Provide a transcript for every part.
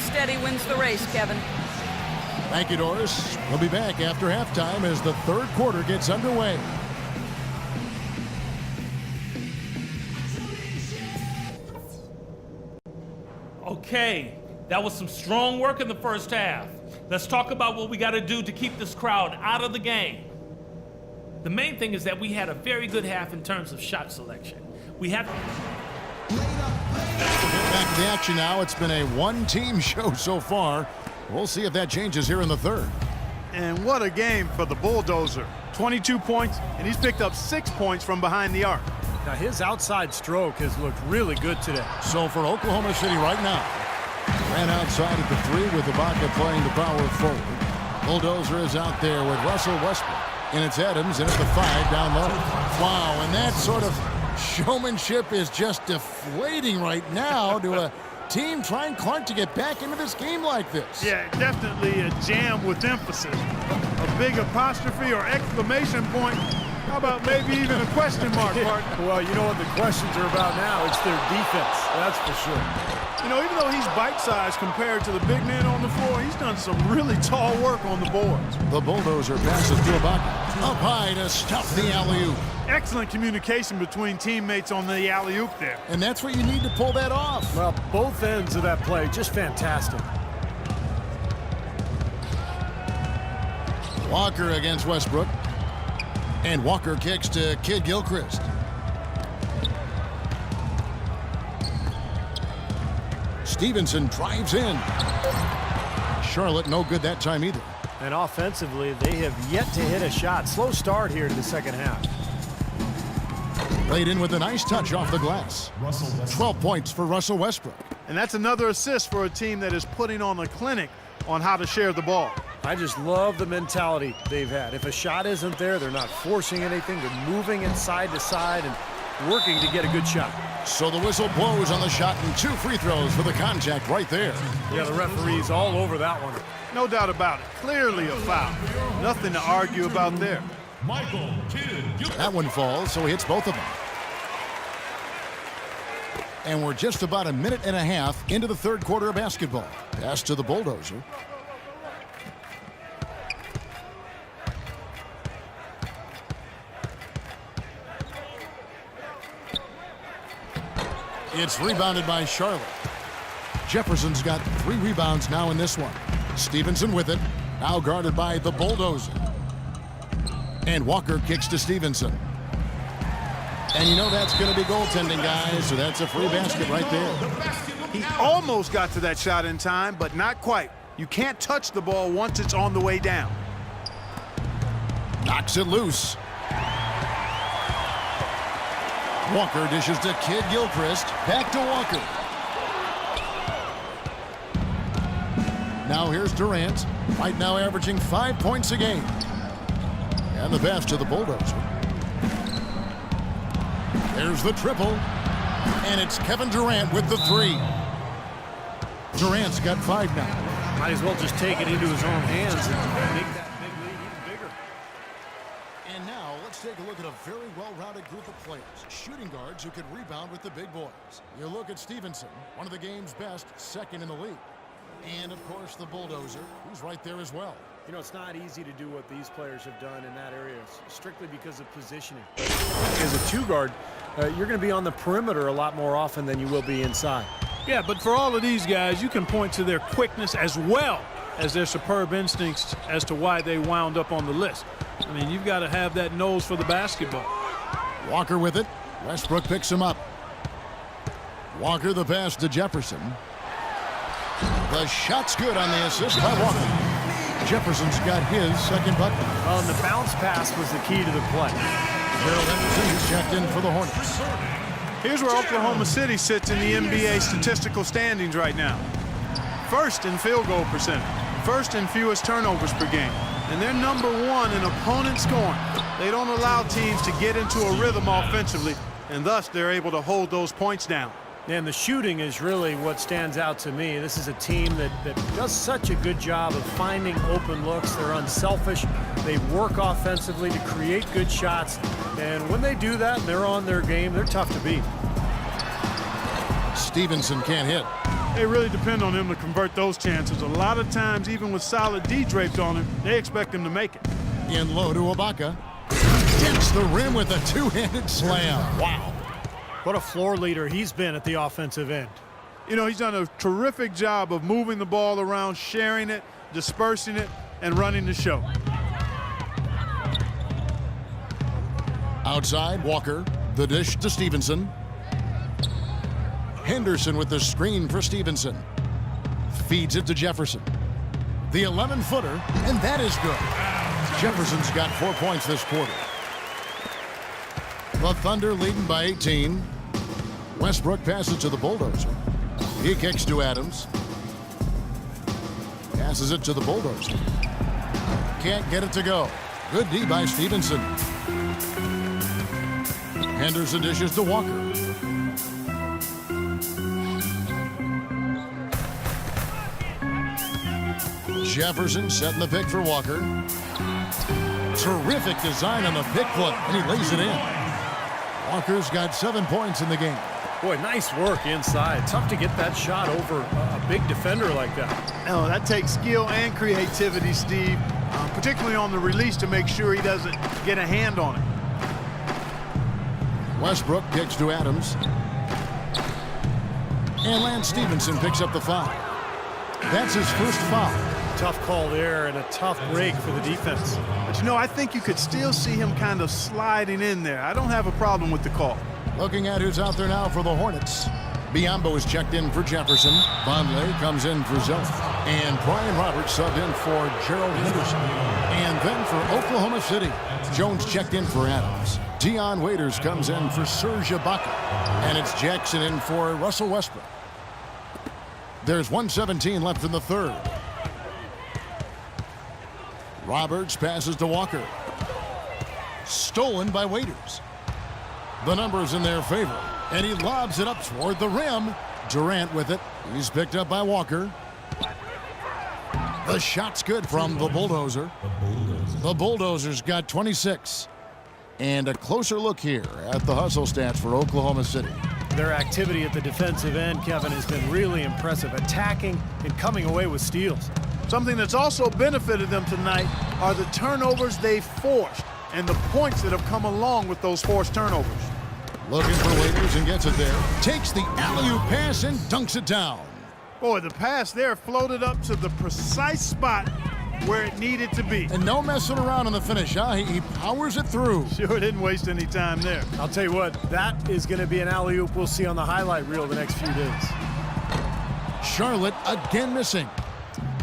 steady wins the race, Kevin. Thank you, Doris. We'll be back after halftime as the third quarter gets underway. Okay, that was some strong work in the first half. Let's talk about what we got to do to keep this crowd out of the game. The main thing is that we had a very good half in terms of shot selection. We have Back to the action now. It's been a one-team show so far. We'll see if that changes here in the third. And what a game for the Bulldozer. 22 points, and he's picked up 6 points from behind the arc. Now his outside stroke has looked really good today. So for Oklahoma City right now, ran outside at the 3 with Ibaka playing the power forward. Bulldozer is out there with Russell Westbrook. And it's Adams and it's the 5 down low. Wow, and that sort of showmanship is just deflating right now to a team trying Clark to get back into this game like this. Yeah, definitely a jam with emphasis. A big apostrophe or exclamation point. How about maybe even a question mark, partner? Well, you know what the questions are about now? It's their defense, that's for sure. You know, even though he's bite-sized compared to the big man on the floor, he's done some really tall work on the boards. The Bulldozer passes to Ibaka. Up high to stuff the alley-oop. Excellent communication between teammates on the alley-oop there. And that's what you need to pull that off. Well, both ends of that play, just fantastic. Walker against Westbrook. And Walker kicks to Kid Gilchrist. Stevenson drives in. Charlotte no good that time either. And offensively, they have yet to hit a shot. Slow start here to the second half. Played in with a nice touch off the glass. 12 points for Russell Westbrook. And that's another assist for a team that is putting on a clinic on how to share the ball. I just love the mentality they've had. If a shot isn't there, they're not forcing anything. They're moving it side to side and working to get a good shot. So the whistle blows on the shot and 2 free throws for the contact right there. Yeah, the referee's all over that one. No doubt about it. Clearly a foul. Nothing to argue about there. That one falls, so he hits both of them. And we're just about a minute and a half into the third quarter of basketball. Pass to the Bulldozer. It's rebounded by Charlotte. Jefferson's got 3 rebounds now in this one. Stevenson with it. Now guarded by the Bulldozer. And Walker kicks to Stevenson. And you know that's going to be goaltending, guys, so that's a free basket right there. He almost got to that shot in time, but not quite. You can't touch the ball once it's on the way down. Knocks it loose. Walker dishes to Kid Gilchrist. Back to Walker. Now here's Durant. Right now averaging 5 points a game. And the pass to the Bulldozer. There's the triple. And it's Kevin Durant with the 3. Durant's got 5 now. Might as well just take it into his own hands and make that big lead even bigger. And now let's take a look at a very well-rounded group of players. Shooting guards who can rebound with the big boys. You look at Stevenson, one of the game's best, second in the league. And, of course, the Bulldozer, who's right there as well. You know, it's not easy to do what these players have done in that area, strictly because of positioning. As a 2-guard, you're going to be on the perimeter a lot more often than you will be inside. Yeah, but for all of these guys, you can point to their quickness as well as their superb instincts as to why they wound up on the list. I mean, you've got to have that nose for the basketball. Walker with it. Westbrook picks him up. Walker the pass to Jefferson. The shot's good on the assist by Walker. Jefferson's got his second bucket. Well, and the bounce pass was the key to the play. Gerald Henderson is checked in for the Hornets. Here's where Oklahoma City sits in the NBA statistical standings right now. First in field goal percentage. First in fewest turnovers per game. And they're number 1 in opponent scoring. They don't allow teams to get into a rhythm offensively, and thus they're able to hold those points down. And the shooting is really what stands out to me. This is a team that does such a good job of finding open looks. They're unselfish. They work offensively to create good shots. And when they do that and they're on their game, they're tough to beat. Stevenson can't hit. They really depend on him to convert those chances. A lot of times, even with solid D draped on him, they expect him to make it. In low to Ibaka. Hits the rim with a two-handed slam. Wow. What a floor leader he's been at the offensive end. You know, he's done a terrific job of moving the ball around, sharing it, dispersing it, and running the show. Outside, Walker. The dish to Stevenson. Henderson with the screen for Stevenson. Feeds it to Jefferson. The 11-footer, and that is good. Jefferson's got 4 points this quarter. The Thunder leading by 18. Westbrook passes to the Bulldozer. He kicks to Adams. Passes it to the Bulldozer. Can't get it to go. Good D by Stevenson. Henderson dishes to Walker. Jefferson setting the pick for Walker. Terrific design on the pick play, and he lays it in. Walker's got 7 points in the game. Boy, nice work inside. Tough to get that shot over a big defender like that. No, that takes skill and creativity, Steve, particularly on the release to make sure he doesn't get a hand on it. Westbrook kicks to Adams. And Lance Stevenson picks up the foul. That's his first foul. Tough call there and a tough break for the defense. But, you know, I think you could still see him kind of sliding in there. I don't have a problem with the call. Looking at who's out there now for the Hornets. Biombo is checked in for Jefferson. Vonleh comes in for Zeller. And Brian Roberts subbed in for Gerald Henderson. And then for Oklahoma City, Jones checked in for Adams. Dion Waiters comes in for Serge Ibaka. And it's Jackson in for Russell Westbrook. There's 1:17 left in the third. Roberts passes to Walker. Stolen by Waiters. The numbers in their favor. And he lobs it up toward the rim. Durant with it. He's picked up by Walker. The shot's good from the Bulldozer. The Bulldozers got 26. And a closer look here at the hustle stats for Oklahoma City. Their activity at the defensive end, Kevin, has been really impressive. Attacking and coming away with steals. Something that's also benefited them tonight are the turnovers they've forced and the points that have come along with those forced turnovers. Looking for Waiters and gets it there. Takes the alley-oop pass and dunks it down. Boy, the pass there floated up to the precise spot where it needed to be. And no messing around on the finish, huh? He powers it through. Sure didn't waste any time there. I'll tell you what, that is going to be an alley-oop we'll see on the highlight reel the next few days. Charlotte again missing.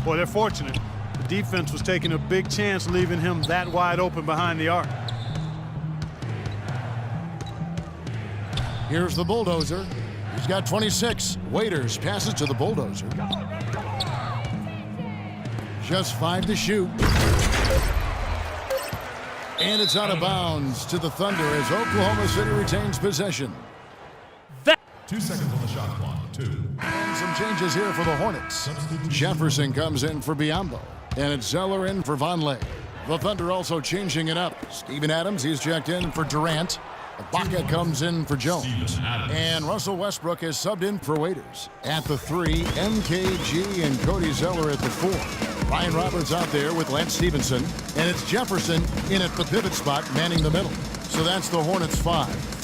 Boy, they're fortunate. The defense was taking a big chance leaving him that wide open behind the arc. Here's the Bulldozer. He's got 26. Waiters passes to the Bulldozer. Just 5 to shoot. And it's out of bounds to the Thunder as Oklahoma City retains possession. 2 seconds on the shot clock. 2. And some changes here for the Hornets. Jefferson comes in for Biombo. And it's Zeller in for Vonleh. The Thunder also changing it up. Steven Adams, he's checked in for Durant. Ibaka comes in for Jones. And Russell Westbrook is subbed in for Waiters. At the 3, MKG and Cody Zeller at the 4. Brian Roberts out there with Lance Stevenson. And it's Jefferson in at the pivot spot, manning the middle. So that's the Hornets 5.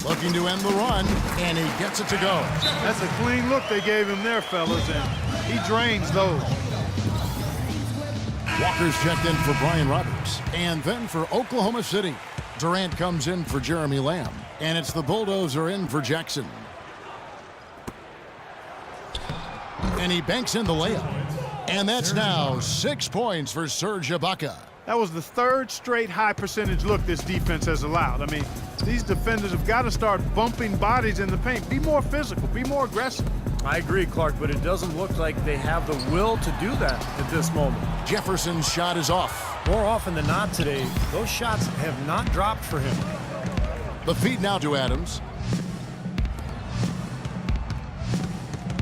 Looking to end the run, and he gets it to go. That's a clean look they gave him there, fellas, and he drains those. Walker's checked in for Brian Roberts. And then for Oklahoma City, Durant comes in for Jeremy Lamb. And it's the Bulldozer in for Jackson. And he banks in the layup. And that's now 6 points for Serge Ibaka. That was the third straight high percentage look this defense has allowed. I mean, these defenders have got to start bumping bodies in the paint. Be more physical, be more aggressive. I agree, Clark, but it doesn't look like they have the will to do that at this moment. Jefferson's shot is off. More often than not today, those shots have not dropped for him. The feed now to Adams.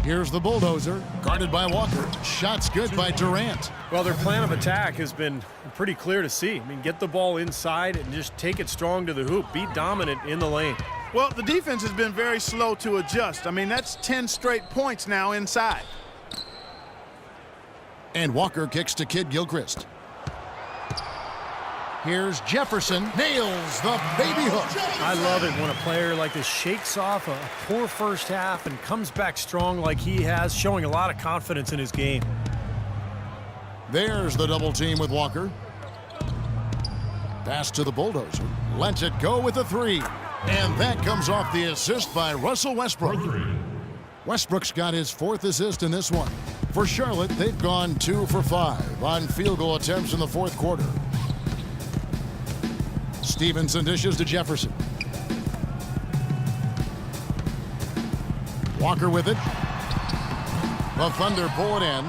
Here's the Bulldozer, guarded by Walker. Shot's good by Durant. Well, their plan of attack has been pretty clear to see. I mean, get the ball inside and just take it strong to the hoop. Be dominant in the lane. Well, the defense has been very slow to adjust. I mean, that's 10 straight points now inside. And Walker kicks to Kid Gilchrist. Here's Jefferson, nails the baby hook. I love it when a player like this shakes off a poor first half and comes back strong like he has, showing a lot of confidence in his game. There's the double team with Walker. Pass to the Bulldozer. Lets it go with a three. And that comes off the assist by Russell Westbrook. Westbrook's got his 4th assist in this one. For Charlotte, they've gone 2 for 5 on field goal attempts in the 4th quarter. Stevenson dishes to Jefferson. Walker with it. The Thunder pull it in.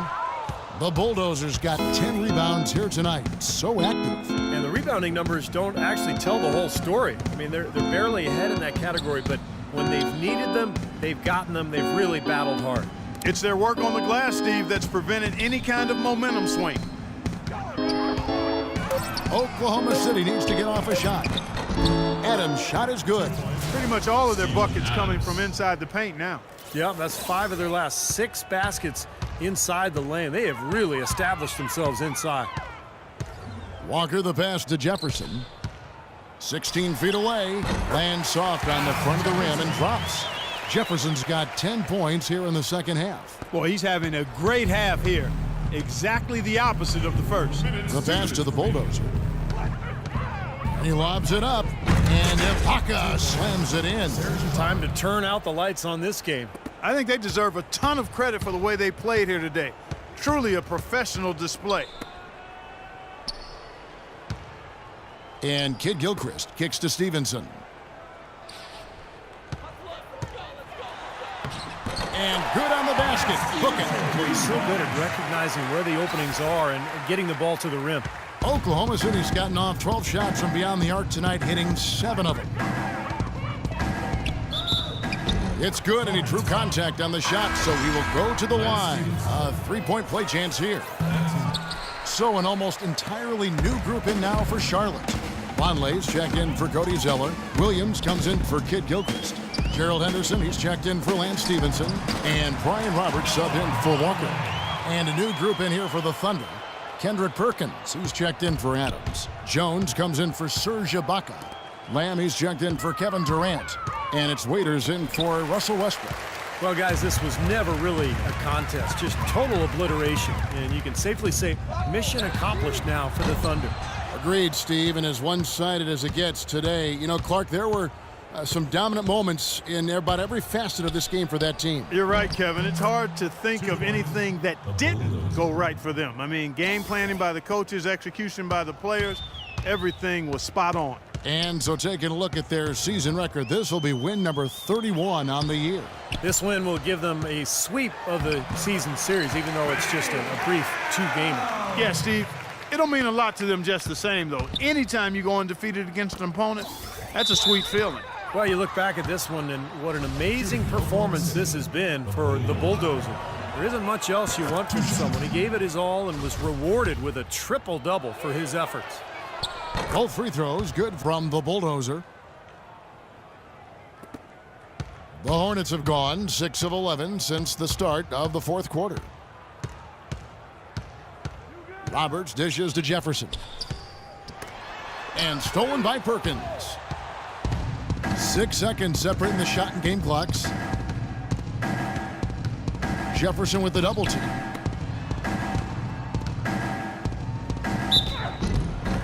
The Bulldozers got 10 rebounds here tonight. So active. And the rebounding numbers don't actually tell the whole story. I mean, they're barely ahead in that category, but when they've needed them, they've gotten them. They've really battled hard. It's their work on the glass, Steve, that's prevented any kind of momentum swing. Oklahoma City needs to get off a shot. Adams' shot is good. Pretty much all of their buckets coming from inside the paint now. Yeah, that's 5 of their last 6 baskets inside the lane. They have really established themselves inside. Walker the pass to Jefferson. 16 feet away. Lands soft on the front of the rim and drops. Jefferson's got 10 points here in the second half. Boy, he's having a great half here. Exactly the opposite of the first. The pass to the Bulldozer. And he lobs it up. And Ibaka slams it in. Time to turn out the lights on this game. I think they deserve a ton of credit for the way they played here today. Truly a professional display. And Kid Gilchrist kicks to Stevenson. And good on the basket. Hook it. He's so good at recognizing where the openings are and getting the ball to the rim. Oklahoma City's gotten off 12 shots from beyond the arc tonight, hitting 7 of them. It's good, and he drew contact on the shot, so he will go to the line. A 3-point play chance here. So an almost entirely new group in now for Charlotte. Vonleh's checked in for Cody Zeller. Williams comes in for Kid Gilchrist. Gerald Henderson, he's checked in for Lance Stevenson. And Brian Roberts subbed in for Walker. And a new group in here for the Thunder. Kendrick Perkins, he's checked in for Adams. Jones comes in for Serge Ibaka. Lamb, he's checked in for Kevin Durant. And it's Waiters in for Russell Westbrook. Well, guys, this was never really a contest, just total obliteration. And you can safely say mission accomplished now for the Thunder. Agreed, Steve, and as one-sided as it gets today. You know, Clark, there were some dominant moments in about every facet of this game for that team. You're right, Kevin. It's hard to think of anything that didn't go right for them. I mean, game planning by the coaches, execution by the players, everything was spot on. And so taking a look at their season record, this will be win number 31 on the year. This win will give them a sweep of the season series, even though it's just a brief 2-gamer. Yeah, Steve, it'll mean a lot to them just the same, though. Anytime you go undefeated against an opponent, that's a sweet feeling. Well, you look back at this one, and what an amazing performance this has been for the Bulldozer. There isn't much else you want from someone. He gave it his all and was rewarded with a triple-double for his efforts. Both free throws good from the Bulldozer. The Hornets have gone 6 of 11 since the start of the 4th quarter. Roberts dishes to Jefferson. And stolen by Perkins. 6 seconds separating the shot and game clocks. Jefferson with the double team.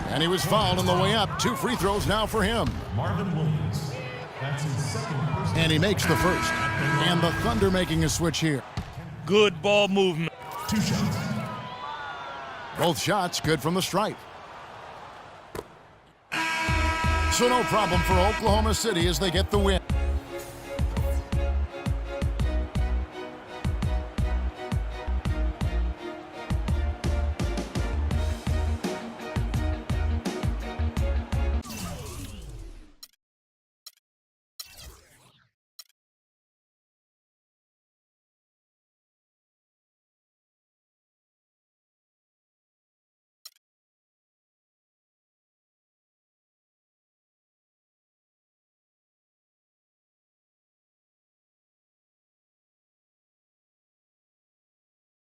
And he was fouled on the way up. 2 free throws now for him. Marvin Williams. That's his second personal. And he makes the first. And the Thunder making a switch here. Good ball movement. 2 shots. Both shots good from the stripe. So no problem for Oklahoma City as they get the win.